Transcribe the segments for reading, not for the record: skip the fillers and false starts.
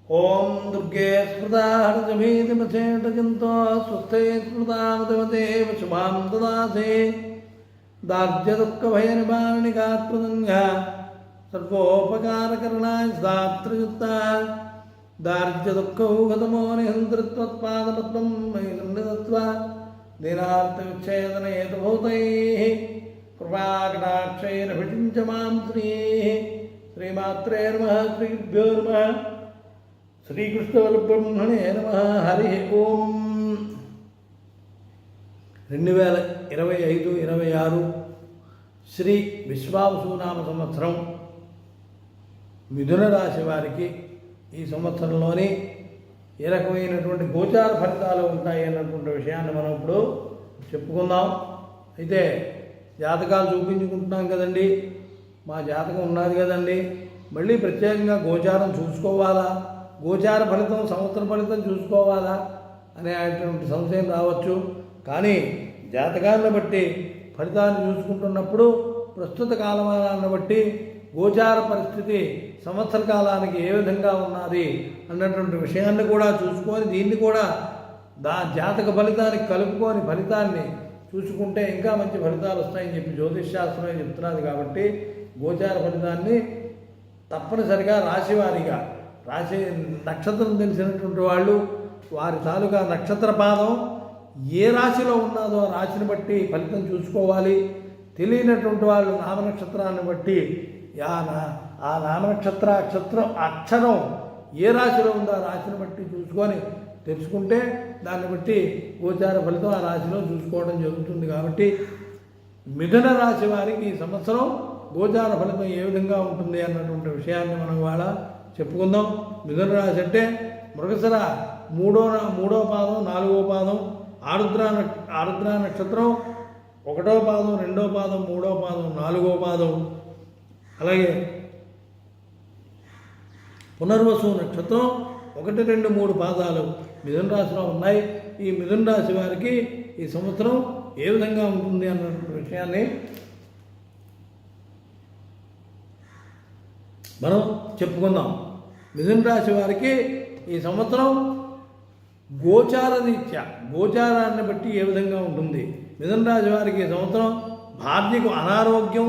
ఓం దుర్గే స్మృతాహర్జభీతిమచేటజంతో స్వస్థే స్మృతామతమతేవ శుభాం దదాసే దార్జ్యదుఃఖభయనివారణికాత్మదంగ సర్వోపకారకరణాయ సదాత్రయుక్త దార్జ్యదుఃఖౌగతమో నిహంతృత్వత్పాదపద్మం మయి నిర్దత్వ దీనార్థవిచ్ఛేదనహేతుభూతైః కృపాకటాక్షైరభిషించ మాం శ్రీమాత్రే నమః శ్రీభ్యో నమః శ్రీకృష్ణవరబ్రహ్మణే నమః. హరి ఓం. 2025-26 శ్రీ విశ్వావసునామ సంవత్సరం మిథున రాశి వారికి ఈ సంవత్సరంలోని ఏ రకమైనటువంటి గోచార ఫలితాలు ఉంటాయి అన్నటువంటి విషయాన్ని మనం ఇప్పుడు చెప్పుకుందాం. అయితే జాతకాలు చూపించుకుంటున్నాం కదండి, మా జాతకం ఉన్నది కదండి, మళ్ళీ ప్రత్యేకంగా గోచారం చూసుకోవాలా, గోచార ఫలితం సంవత్సర ఫలితం చూసుకోవాలా అనేటువంటి సంశయం రావచ్చు. కానీ జాతకాలను బట్టి ఫలితాన్ని చూసుకుంటున్నప్పుడు ప్రస్తుత కాలమానాన్ని బట్టి గోచార పరిస్థితి సంవత్సర కాలానికి ఏ విధంగా ఉన్నది అన్నటువంటి విషయాన్ని కూడా చూసుకొని దీన్ని కూడా జాతక ఫలితానికి కలుపుకొని ఫలితాన్ని చూసుకుంటే ఇంకా మంచి ఫలితాలు వస్తాయని చెప్పి జ్యోతిష్ శాస్త్రమే చెప్తున్నది. కాబట్టి గోచార ఫలితాన్ని తప్పనిసరిగా రాశివారీగా రాశి నక్షత్రం తెలిసినటువంటి వాళ్ళు వారి తాలూకా నక్షత్ర పాదం ఏ రాశిలో ఉన్నదో ఆ రాశిని బట్టి ఫలితం చూసుకోవాలి. తెలియనటువంటి వాళ్ళు నామనక్షత్రాన్ని బట్టి ఆ నామనక్షత్ర అక్షరం ఏ రాశిలో ఉందో ఆ రాశిని బట్టి చూసుకొని తెలుసుకుంటే దాన్ని బట్టి గోచార ఫలితం ఆ రాశిలో చూసుకోవడం జరుగుతుంది. కాబట్టి మిథున రాశి వారికి ఈ సంవత్సరం గోచార ఫలితం ఏ విధంగా ఉంటుంది అన్నటువంటి విషయాన్ని మనం ఇవాళ చెప్పుకుందాం. మిథున రాశి అంటే మృగశిర మూడో పాదం, 4వ పాదం, ఆరుద్ర నక్షత్రం 1వ పాదం, 2వ పాదం, 3వ పాదం, 4వ పాదం, అలాగే పునర్వసు నక్షత్రం 1, 2, 3 పాదాలు మిథున రాశిలో ఉన్నాయి. ఈ మిథున రాశి వారికి ఈ సంవత్సరం ఏ విధంగా ఉంటుంది అన్నటువంటి విషయాన్ని మనం చెప్పుకుందాం. మిథున రాశి వారికి ఈ సంవత్సరం గోచారాన్ని బట్టి ఏ విధంగా ఉంటుంది. మిథున రాశి వారికి ఈ సంవత్సరం భార్యకు అనారోగ్యం,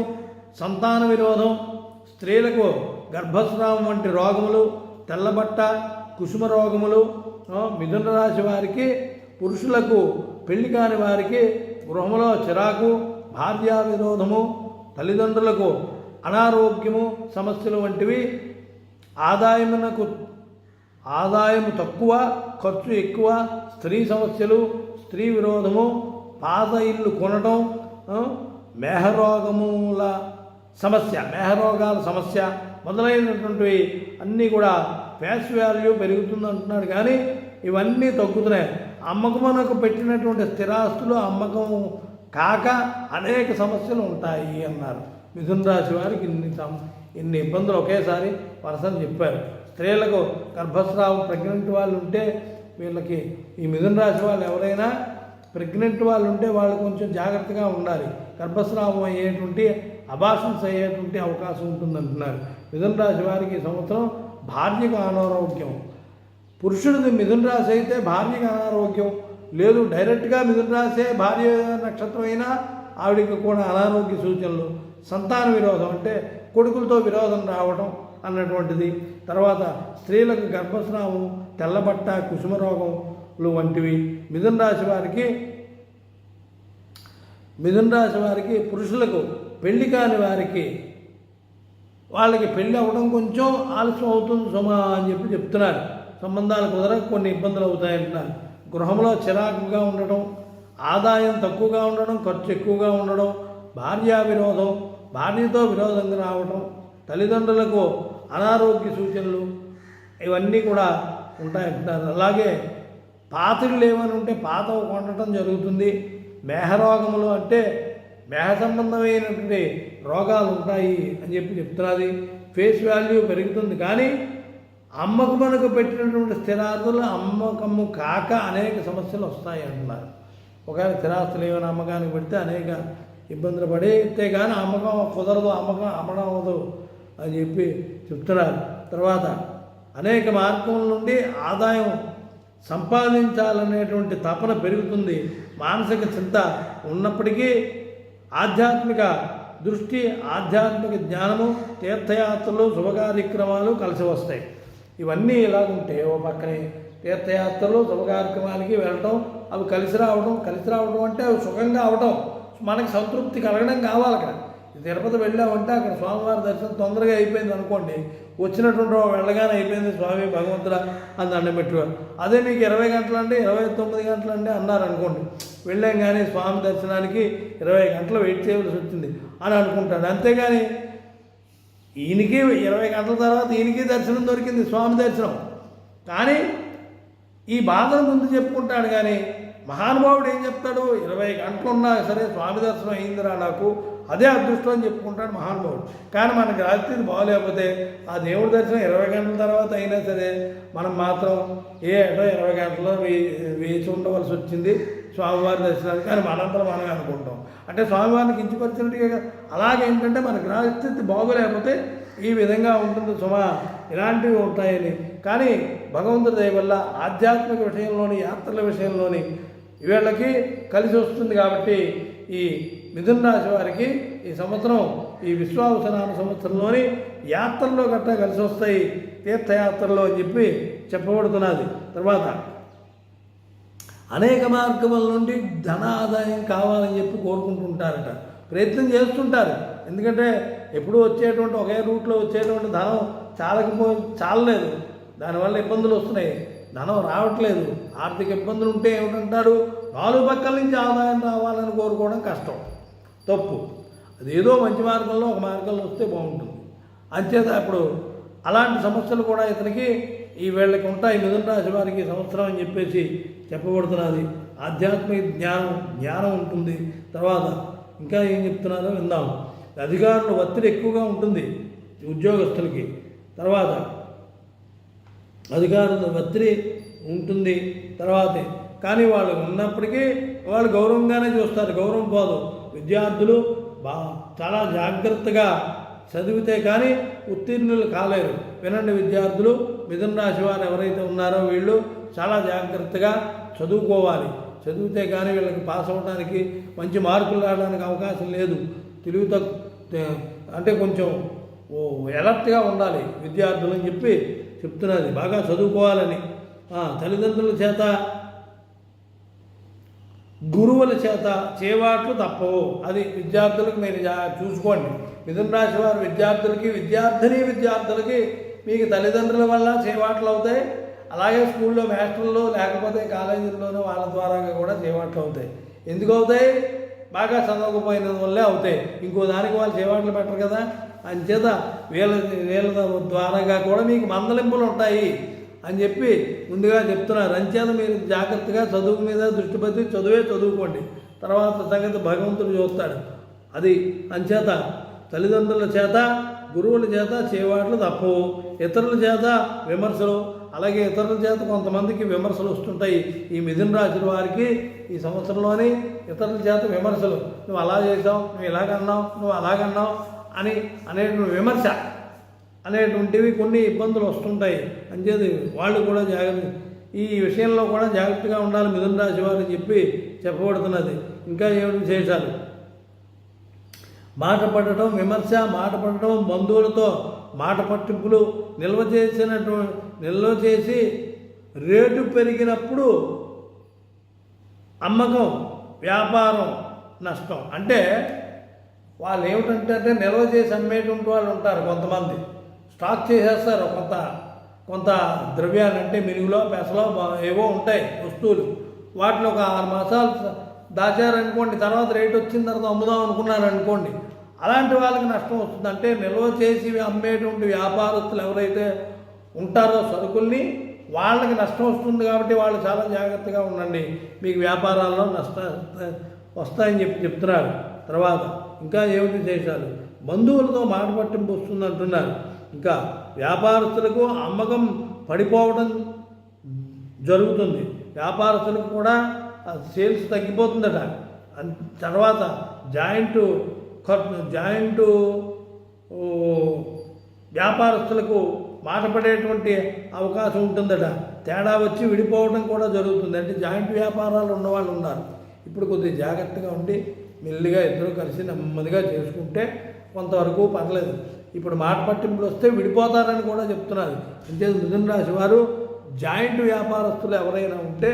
సంతాన విరోధం, స్త్రీలకు గర్భస్రావం వంటి రోగములు, తెల్లబట్ట, కుసుమ రోగములు, మిథున రాశి వారికి పురుషులకు పెళ్లి కాని వారికి గృహములో చిరాకు, భార్యా విరోధము, తల్లిదండ్రులకు అనారోగ్యము సమస్యలు వంటివి, ఆదాయము తక్కువ ఖర్చు ఎక్కువ, స్త్రీ సమస్యలు, స్త్రీ విరోధము, పాత ఇల్లు కొనటం, మేహరోగాల సమస్య మొదలైనటువంటివి అన్నీ కూడా ఫేస్ వాల్యూ పెరుగుతుంది అంటున్నాడు. కానీ ఇవన్నీ తగ్గుతున్నాయి. అమ్మకమునకు పెట్టినటువంటి స్థిరాస్తులు అమ్మకం కాక అనేక సమస్యలు ఉంటాయి అన్నారు. మిథున రాశి వారికి ఇన్ని ఇబ్బందులు ఒకేసారి వరుసని చెప్పారు. స్త్రీలకు గర్భస్రావం ప్రెగ్నెంట్ వాళ్ళు ఉంటే వీళ్ళకి ఈ మిథున రాశి వాళ్ళు ఎవరైనా ప్రెగ్నెంట్ వాళ్ళు ఉంటే వాళ్ళు కొంచెం జాగ్రత్తగా ఉండాలి. గర్భస్రావం అయ్యేటువంటి అబార్షన్స్ అయ్యేటువంటి అవకాశం ఉంటుందంటున్నారు. మిథున రాశి వారికి ఈ సంవత్సరం భార్యకు అనారోగ్యం, పురుషుడిది మిథున రాశి అయితే భార్యకు అనారోగ్యం లేదు, డైరెక్ట్గా మిథున రాశే భార్య నక్షత్రం అయినా ఆవిడికి కూడా అనారోగ్య సూచనలు, సంతాన విరోధం అంటే కొడుకులతో విరోధం రావడం అన్నటువంటిది, తర్వాత స్త్రీలకు గర్భస్రావం, తెల్లబట్ట, కుసుమ రోగములు వంటివి. మిథున రాశి వారికి పురుషులకు పెళ్లి కాని వారికి వాళ్ళకి పెళ్ళి అవ్వడం కొంచెం ఆలస్యం అవుతుంది సుమా అని చెప్తున్నారు. సంబంధాలు కుదరక కొన్ని ఇబ్బందులు అవుతాయంటున్నారు. గృహంలో చిరాకుగా ఉండడం, ఆదాయం తక్కువగా ఉండడం, ఖర్చు ఎక్కువగా ఉండడం, భార్యా విరోధం, భార్యతో విరోధంగా రావడం, తల్లిదండ్రులకు అనారోగ్య సూచనలు ఇవన్నీ కూడా ఉంటాయంటున్నారు. అలాగే పాత్రలు ఏమైనా ఉంటే పాత కొనటం జరుగుతుంది. మేహరోగములు అంటే మేహ సంబంధమైనటువంటి రోగాలు ఉంటాయి అని చెప్తున్నది. ఫేస్ వాల్యూ పెరుగుతుంది. కానీ అమ్మకమునకు పెట్టినటువంటి స్థిరాస్తులు అమ్మకము కాక అనేక సమస్యలు వస్తాయి అంటున్నారు. ఒకవేళ స్థిరాస్తులు ఏమైనా అమ్మకానికి పెడితే అనేక ఇబ్బందులు పడితే కానీ అమ్మకం కుదరదు, అమ్మడం అవ్వదు అని చెప్తున్నారు. తర్వాత అనేక మార్గముల నుండి ఆదాయం సంపాదించాలనేటువంటి తపన పెరుగుతుంది. మానసిక చింత ఉన్నప్పటికీ ఆధ్యాత్మిక దృష్టి, ఆధ్యాత్మిక జ్ఞానము, తీర్థయాత్రలు, శుభకార్యక్రమాలు కలిసి వస్తాయి. ఇవన్నీ ఇలాగుంటే ఓ పక్కనే తీర్థయాత్రలు, శుభకార్యక్రమాలకి వెళ్ళటం, అవి కలిసి రావడం అంటే అవి సుఖంగా అవటం, మనకి సంతృప్తి కలగడం కావాలి. అక్కడ తిరుపతి వెళ్ళామంటే అక్కడ స్వామివారి దర్శనం తొందరగా అయిపోయింది అనుకోండి, వచ్చినటువంటి వెళ్ళగానే అయిపోయింది స్వామి భగవంతుడా అని దండం పెట్టుకోవాలి. అదే మీకు 20 గంటలండి 29 గంటలండి అన్నారనుకోండి, వెళ్ళాం కానీ స్వామి దర్శనానికి 20 గంటలు వెయిట్ చేయవలసి వచ్చింది అని అనుకుంటాడు. అంతేగాని ఈయనకి 20 గంటల తర్వాత ఈయనకి దర్శనం దొరికింది, స్వామి దర్శనం. కానీ ఈ బాధను ముందు చెప్పుకుంటాడు. కానీ మహానుభావుడు ఏం చెప్తాడు, 20 గంటలు ఉన్నా సరే స్వామి దర్శనం అయిందిరా నాకు, అదే అదృష్టం అని చెప్పుకుంటాడు మహానుభావుడు. కానీ మనకి రాత్రి బాగోలేకపోతే ఆ దేవుడి దర్శనం 20 గంటల తర్వాత అయినా సరే మనం మాత్రం 20 గంటల్లో వేచి ఉండవలసి వచ్చింది స్వామివారి దర్శనానికి అని మనంతరం మనమే అనుకుంటాం. అంటే స్వామివారిని కించపరిచినట్టుగా. అలాగేంటంటే మనకి రాత్రి బాగోలేకపోతే ఈ విధంగా ఉంటుంది సుమా, ఇలాంటివి ఉంటాయని. కానీ భగవంతుడి దయ వల్ల ఆధ్యాత్మిక విషయంలోని, యాత్రల విషయంలోని వీళ్ళకి కలిసి వస్తుంది. కాబట్టి ఈ మిథున రాశి వారికి ఈ సంవత్సరం, ఈ విశ్వావసనామ సంవత్సరంలోని యాత్రల్లో గట్టా కలిసి వస్తాయి, తీర్థయాత్రల్లో అని చెప్పి చెప్పబడుతున్నది. తర్వాత అనేక మార్గముల నుండి ధన ఆదాయం కావాలని చెప్పి కోరుకుంటుంటారట, ప్రయత్నం చేస్తుంటారు. ఎందుకంటే ఎప్పుడు వచ్చేటువంటి ఒకే రూట్లో వచ్చేటువంటి ధనం చాలలేదు, దానివల్ల ఇబ్బందులు వస్తున్నాయి, ధనం రావట్లేదు. ఆర్థిక ఇబ్బందులు ఉంటే ఏమిటంటారు, 4 పక్కల నుంచి ఆదాయం రావాలని కోరుకోవడం కష్టం, తప్పు. అదేదో మంచి మార్గంలో ఒక మార్గంలో వస్తే బాగుంటుంది. అంచేత ఇప్పుడు అలాంటి సమస్యలు కూడా ఇతనికి ఈ వీళ్ళకి ఉంటాయి, మిథున రాశి వారికి సంవత్సరం అని చెప్పేసి చెప్పబడుతున్నది. ఆధ్యాత్మిక జ్ఞానం ఉంటుంది. తర్వాత ఇంకా ఏం చెప్తున్నారో విందాం. అధికారుల ఒత్తిడి ఎక్కువగా ఉంటుంది ఉద్యోగస్తులకి. తర్వాత అధికారుల ఒత్తిడి ఉంటుంది. తర్వాతే కానీ వాళ్ళు ఉన్నప్పటికీ వాళ్ళు గౌరవంగానే చూస్తారు, గౌరవం పోదు. విద్యార్థులు చాలా జాగ్రత్తగా చదివితే కానీ ఉత్తీర్ణులు కాలేరు. వినండి విద్యార్థులు, మిథున రాశి వారు ఎవరైతే ఉన్నారో వీళ్ళు చాలా జాగ్రత్తగా చదువుకోవాలి. చదివితే కానీ వీళ్ళకి పాస్ అవ్వడానికి, మంచి మార్కులు రావడానికి అవకాశం లేదు. అంటే కొంచెం ఎలర్ట్గా ఉండాలి విద్యార్థులు అని చెప్పి చెప్తున్నది. బాగా చదువుకోవాలని. తల్లిదండ్రుల చేత, గురువుల చేత చేవాట్లు తప్పవు. అది విద్యార్థులకు మీరు చూసుకోండి. మిథున రాశి వారు విద్యార్థులకి మీకు తల్లిదండ్రుల వల్ల చేవాట్లు అవుతాయి. అలాగే స్కూల్లో మాస్టర్లు లేకపోతే కాలేజీల్లోనూ వాళ్ళ ద్వారా కూడా చేవాట్లు అవుతాయి. ఎందుకు అవుతాయి? బాగా చదవకపోయిన వల్లే అవుతాయి. ఇంకో దానికి వాళ్ళు చేవాట్లు పెట్టరు కదా. అంచేత వీళ్ళ ద్వారాగా కూడా మీకు మందలింపులు ఉంటాయి అని చెప్పి ముందుగా చెప్తున్నారు. అంచేత మీరు జాగ్రత్తగా చదువు మీద దృష్టి పెట్టి చదువుకోండి. తర్వాత సంగతి భగవంతుడు చూస్తాడు. అది అంచేత తల్లిదండ్రుల చేత, గురువుల చేత చేవాట్లు తప్పవు. ఇతరుల చేత విమర్శలు, అలాగే ఇతరుల చేత కొంతమందికి విమర్శలు వస్తుంటాయి. ఈ మిథున రాశి వారికి ఈ సంవత్సరంలోని ఇతరుల చేత విమర్శలు, నువ్వు అలా చేసావు, నువ్వు ఇలాగన్నావు, నువ్వు అలాగన్నావు అనేటువంటి విమర్శ అనేటువంటివి కొన్ని ఇబ్బందులు వస్తుంటాయి. అంచేది వాళ్ళు కూడా ఈ విషయంలో కూడా జాగ్రత్తగా ఉండాలి మిథున రాశి వారు అని చెప్పి చెప్పబడుతున్నది. ఇంకా ఏమిటి విశేషాలు? మాట పడటం, విమర్శ, మాట పడటం, బంధువులతో మాట పట్టింపులు, నిల్వ చేసి రేటు పెరిగినప్పుడు అమ్మకం, వ్యాపారం నష్టం. అంటే వాళ్ళు ఏమిటంటే నిల్వ చేసి అమ్మేటువంటి వాళ్ళు ఉంటారు. కొంతమంది స్టాక్ చేసేస్తారు కొంత ద్రవ్యాలు, అంటే మినుగులో, పెసలో ఏవో ఉంటాయి వస్తువులు. వాటిని ఒక 6 మాసాలు దాచారనుకోండి, తర్వాత రేటు వచ్చిన తర్వాత అమ్ముదాం అనుకున్నారనుకోండి, అలాంటి వాళ్ళకి నష్టం వస్తుంది. అంటే నిల్వ చేసి అమ్మేటువంటి వ్యాపారస్తులు ఎవరైతే ఉంటారో సరుకుల్ని, వాళ్ళకి నష్టం వస్తుంది. కాబట్టి వాళ్ళు చాలా జాగ్రత్తగా ఉండండి, మీకు వ్యాపారాల్లో వస్తాయని చెప్తున్నారు. తర్వాత ఇంకా ఏమిటి విశేషాలు? బంధువులతో మాట పట్టింపు వస్తుంది అంటున్నారు. ఇంకా వ్యాపారస్తులకు అమ్మకం పడిపోవడం జరుగుతుంది. వ్యాపారస్తులకు కూడా సేల్స్ తగ్గిపోతుందట. తర్వాత జాయింట్ వ్యాపారస్తులకు మాట పడేటువంటి అవకాశం ఉంటుందట. తేడా వచ్చి విడిపోవడం కూడా జరుగుతుంది. అంటే జాయింట్ వ్యాపారాలు ఉన్నవాళ్ళు ఉన్నారు. ఇప్పుడు కొద్దిగా జాగ్రత్తగా ఉండి మెల్లిగా ఇద్దరు కలిసి నెమ్మదిగా చేసుకుంటే కొంతవరకు పర్లేదు. ఇప్పుడు మాట పట్టింపులు వస్తే విడిపోతారని కూడా చెప్తున్నారు. అంటే మిథున రాశి వారు జాయింట్ వ్యాపారస్తులు ఎవరైనా ఉంటే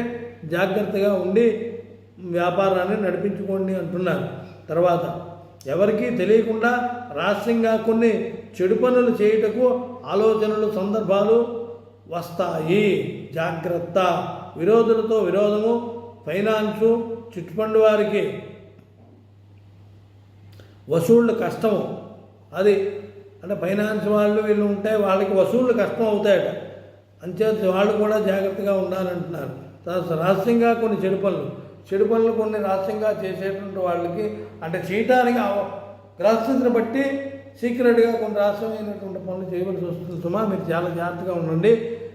జాగ్రత్తగా ఉండి వ్యాపారాన్ని నడిపించుకోండి అంటున్నారు. తర్వాత ఎవరికీ తెలియకుండా రహస్యంగా కొన్ని చెడు పనులు చేయుటకు ఆలోచనలు సందర్భాలు వస్తాయి. జాగ్రత్త. విరోధులతో విరోధము, ఫైనాన్సు, చిట్టుపండు వారికి వసూళ్ళు కష్టము. అది అంటే ఫైనాన్స్ వాళ్ళు వీళ్ళు ఉంటే వాళ్ళకి వసూళ్ళు కష్టం అవుతాయట. అంచేత వాళ్ళు కూడా జాగ్రత్తగా ఉండాలంటున్నారు. రహస్యంగా కొన్ని చెడు పనులు కొన్ని రహస్యంగా చేసేటువంటి వాళ్ళకి అంటే చేయటానికి గ్రహస్థితిని బట్టి సీక్రెట్గా కొన్ని రహస్యమైనటువంటి పనులు చేయవలసి వస్తుంది. సుమా మీరు చాలా జాగ్రత్తగా ఉండండి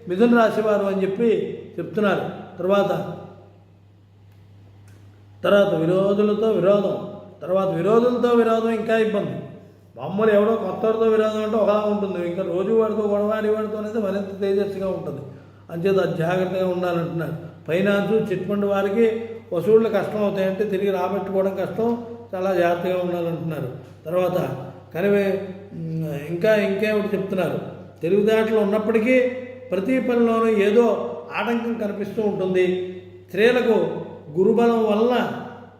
మిథున రాశి వారు అని చెప్పి చెప్తున్నారు. తర్వాత విరోధులతో విరోధం ఇంకా ఇబ్బంది. మామూలు ఎవడో కొత్తవాడితో విరోధం అంటే ఒకలా ఉంటుంది. ఇంకా రోజు వాడితో గొడవాడి వాడితో అనేది మరింత తేజస్సుగా ఉంటుంది. అంచేత జాగ్రత్తగా ఉండాలంటున్నారు. ఫైనాన్సు, చిట్ ఫండ్ వారికి వసూళ్ళు కష్టం అవుతాయంటే తిరిగి రాబెట్టుకోవడం కష్టం. చాలా జాగ్రత్తగా ఉండాలంటున్నారు. తర్వాత ఇంకేమిటి చెప్తున్నారు. తెలివితేటలు ఉన్నప్పటికీ ప్రతి పనిలోనూ ఏదో ఆటంకం కనిపిస్తూ ఉంటుంది. స్త్రీలకు గురుబలం వలన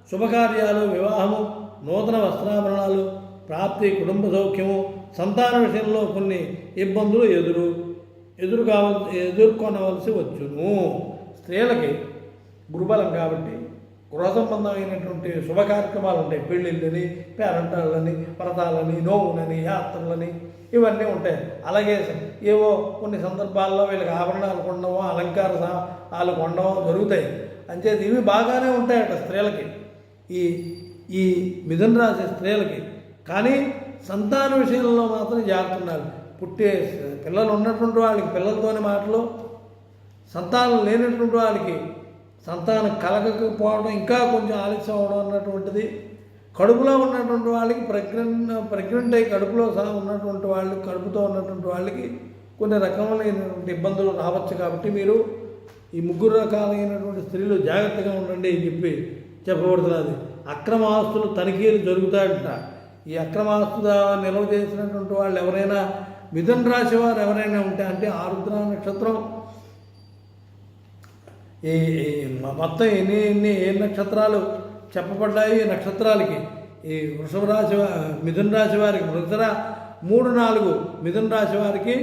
శుభకార్యాలు, వివాహము, నూతన వస్త్రాభరణాలు ప్రాప్తి, కుటుంబ సౌఖ్యము, సంతాన విషయంలో కొన్ని ఇబ్బందులు ఎదుర్కొనవలసి వచ్చును. స్త్రీలకి గురుబలం కాబట్టి గృహ సంబంధమైనటువంటి శుభ కార్యక్రమాలు ఉంటాయి. పెళ్ళిళ్ళని, పేరంటాళ్ళని, వ్రతాలని, నోవులని, యాత్రలని ఇవన్నీ ఉంటాయి. అలాగే ఏవో కొన్ని సందర్భాల్లో వీళ్ళకి ఆభరణాలు కొనడమో, అలంకారాలు కొనడమో జరుగుతాయి. అంచేది ఇవి బాగానే ఉంటాయట స్త్రీలకి, ఈ మిథున రాశి స్త్రీలకి. కానీ సంతాన విషయంలో మాత్రం జాగ్రత్త ఉండాలి. పుట్టే పిల్లలు ఉన్నటువంటి వాళ్ళకి పిల్లలతోని మాటలు, సంతానం లేనటువంటి వాళ్ళకి సంతానం కలగకపోవడం, ఇంకా కొంచెం ఆలస్యం అవడం అన్నటువంటిది. కడుపులో ఉన్నటువంటి వాళ్ళకి ప్రెగ్నెంట్ అయ్యి కడుపులో ఉన్నటువంటి వాళ్ళకి, కడుపుతో ఉన్నటువంటి వాళ్ళకి కొన్ని రకములైనటువంటి ఇబ్బందులు రావచ్చు. కాబట్టి మీరు ఈ 3 రకాలైనటువంటి స్త్రీలు జాగ్రత్తగా ఉండండి అని చెప్పబడుతున్నది. అక్రమ ఆస్తులు తనిఖీలు జరుగుతాయంట. ఈ అక్రమ ఆస్తులు నిల్వ చేసినటువంటి వాళ్ళు ఎవరైనా మిథున రాశి వారు ఎవరైనా ఉంటే, అంటే ఆరుద్ర నక్షత్రం ఈ మొత్తం ఏ నక్షత్రాలు చెప్పబడ్డాయి ఈ నక్షత్రాలకి, ఈ వృషభ రాశి మిథున రాశి వారికి మృగశిర 3, 4, మిథున రాశి వారికి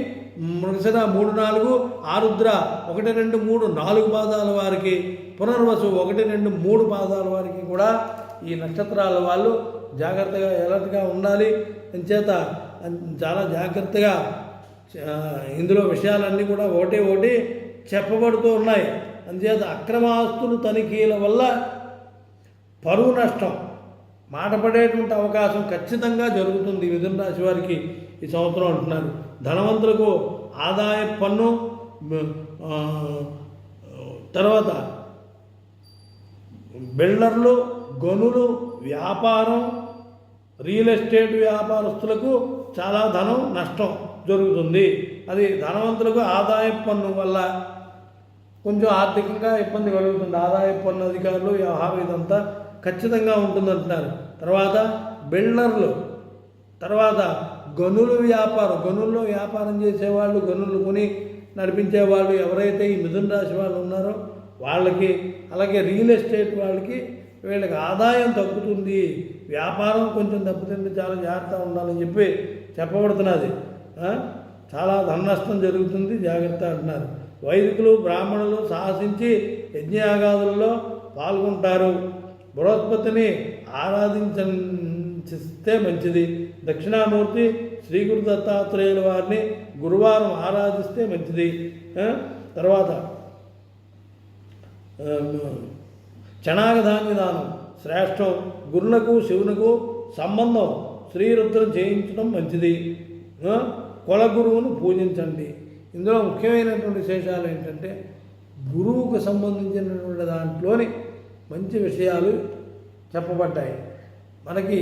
మృగశిర 3, 4, ఆరుద్ర 1, 2, 3, 4 పాదాల వారికి, పునర్వసు 1, 2, 3 పాదాల వారికి కూడా ఈ నక్షత్రాల వాళ్ళు జాగ్రత్తగా ఎలర్ట్గా ఉండాలి. అంచేత చాలా జాగ్రత్తగా ఇందులో విషయాలన్నీ కూడా ఒకటి చెప్పబడుతూ ఉన్నాయి. అందుచేత అక్రమ ఆస్తులు తనిఖీల వల్ల పరువు నష్టం, మాట పడేటువంటి అవకాశం ఖచ్చితంగా జరుగుతుంది మిథున రాశి వారికి ఈ సంవత్సరం అంటున్నారు. ధనవంతులకు ఆదాయ పన్ను, తర్వాత బిల్డర్లు, గనులు, వ్యాపారం, రియల్ ఎస్టేట్ వ్యాపారస్తులకు చాలా ధనం నష్టం జరుగుతుంది. అది ధనవంతులకు ఆదాయ పన్ను వల్ల కొంచెం ఆర్థికంగా ఇబ్బంది కలుగుతుంది. ఆదాయ పన్ను అధికారులు వ్యవహారం ఇదంతా ఖచ్చితంగా ఉంటుందంటున్నారు. తర్వాత బిల్డర్లు, తర్వాత గనులు వ్యాపారం, గనుల్లో వ్యాపారం చేసేవాళ్ళు, గనులు కొని నడిపించేవాళ్ళు ఎవరైతే ఈ మిథున రాశి వాళ్ళు ఉన్నారో వాళ్ళకి, అలాగే రియల్ ఎస్టేట్ వాళ్ళకి వీళ్ళకి ఆదాయం తగ్గుతుంది, వ్యాపారం కొంచెం దెబ్బతింటే చాలా జాగ్రత్తగా ఉండాలని చెప్పబడుతున్నది. చాలా ధన నష్టం జరుగుతుంది, జాగ్రత్త అంటున్నారు. వైదికులు, బ్రాహ్మణులు సాహసించి యజ్ఞయాగాదులలో పాల్గొంటారు. బృహస్పతిని ఆరాధించిస్తే మంచిది. దక్షిణామూర్తి శ్రీ గురు దత్తాత్రేయుల వారిని గురువారం ఆరాధిస్తే మంచిది. తర్వాత చణాగధాన్య దానం శ్రేష్టం. గురులకు శివునకు సంబంధం శ్రీరుద్రం చేయించడం మంచిది. కులగురువును పూజించండి. ఇందులో ముఖ్యమైనటువంటి విశేషాలు ఏంటంటే గురువుకు సంబంధించినటువంటి దాంట్లోని మంచి విషయాలు చెప్పబడ్డాయి. మనకి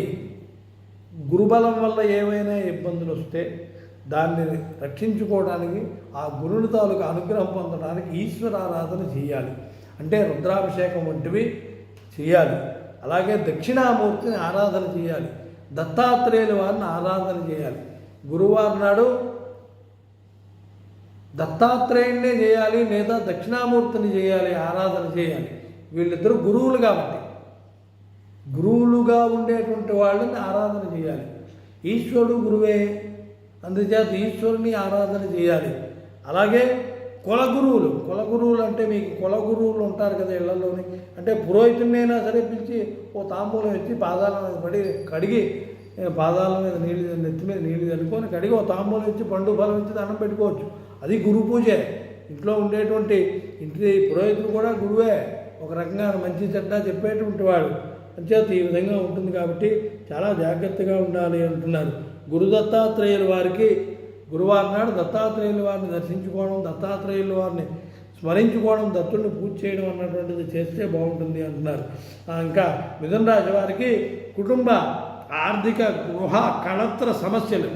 గురుబలం వల్ల ఏవైనా ఇబ్బందులు వస్తే దాన్ని రక్షించుకోవడానికి ఆ గురుని తాలూకు అనుగ్రహం పొందడానికి ఈశ్వరారాధన చేయాలి. అంటే రుద్రాభిషేకం వంటివి చేయాలి. అలాగే దక్షిణామూర్తిని ఆరాధన చేయాలి. దత్తాత్రేయుల వారిని ఆరాధన చేయాలి. గురువారం నాడు దత్తాత్రేయుడినే చేయాలి లేదా దక్షిణామూర్తిని చేయాలి, ఆరాధన చేయాలి. వీళ్ళిద్దరూ గురువులు కాబట్టి గురువులుగా ఉండేటువంటి వాళ్ళని ఆరాధన చేయాలి. ఈశ్వరుడు గురువే, అందుచేత ఈశ్వరుని ఆరాధన చేయాలి. అలాగే కులగురువులు అంటే మీకు కులగురువులు ఉంటారు కదా ఇళ్లలోని, అంటే పురోహితుడినైనా సరే పిలిచి ఓ తాంబూలం ఇచ్చి పాదాల మీద పడి కడిగి, పాదాల మీద నీళ్ళు, నెత్తి మీద నీళ్ళు చల్లుకొని కడిగి ఓ తాంబూలం ఇచ్చి పండు ఫలం ఇచ్చి దండం పెట్టుకోవచ్చు. అది గురు పూజే. ఇంట్లో ఉండేటువంటి ఇంటి పురోహితుడు కూడా గురువే, ఒక రకంగా మంచి చెడ్డ చెప్పేటువంటి వాడు. అంచేత ఈ విధంగా ఉంటుంది కాబట్టి చాలా జాగ్రత్తగా ఉండాలి అంటున్నారు. గురు దత్తాత్రేయుల వారికి గురువారం నాడు దత్తాత్రేయుల వారిని దర్శించుకోవడం, దత్తాత్రేయుల వారిని స్మరించుకోవడం, దత్తుడిని పూజ చేయడం అన్నటువంటిది చేస్తే బాగుంటుంది అంటున్నారు. ఇంకా మిథున రాశి వారికి కుటుంబ, ఆర్థిక, గృహ, కళత్ర సమస్యలు,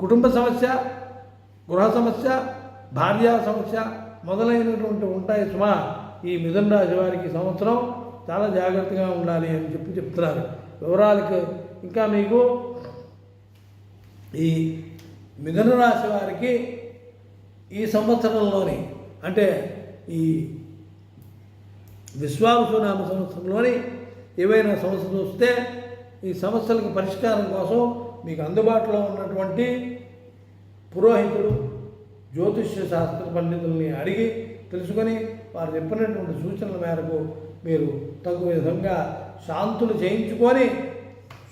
కుటుంబ సమస్య, గృహ సమస్య, భార్యా సమస్య మొదలైనటువంటి ఉంటాయి సుమా. ఈ మిథున రాశి వారికి సంవత్సరం చాలా జాగ్రత్తగా ఉండాలి అని చెప్తున్నారు. వివరాలకు ఇంకా మీకు ఈ మిథున రాశి వారికి ఈ సంవత్సరంలోని, అంటే ఈ విశ్వావసునామ సంవత్సరంలోని ఏవైనా సమస్యలు వస్తే ఈ సమస్యలకు పరిష్కారం కోసం మీకు అందుబాటులో ఉన్నటువంటి పురోహితుడు, జ్యోతిష్య శాస్త్ర పండితుల్ని అడిగి తెలుసుకొని వారు చెప్పినటువంటి సూచనల మేరకు మీరు తగు విధంగా శాంతులు చేయించుకొని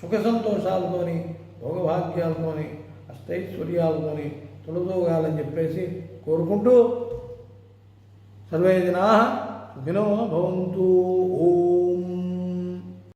సుఖ సంతోషాలతోని, భోగభాగ్యాలతోని, అష్టైశ్వర్యాలతోని తొలదోగాలని చెప్పేసి కోరుకుంటూ సర్వే జనాః సుఖినో భవంతు.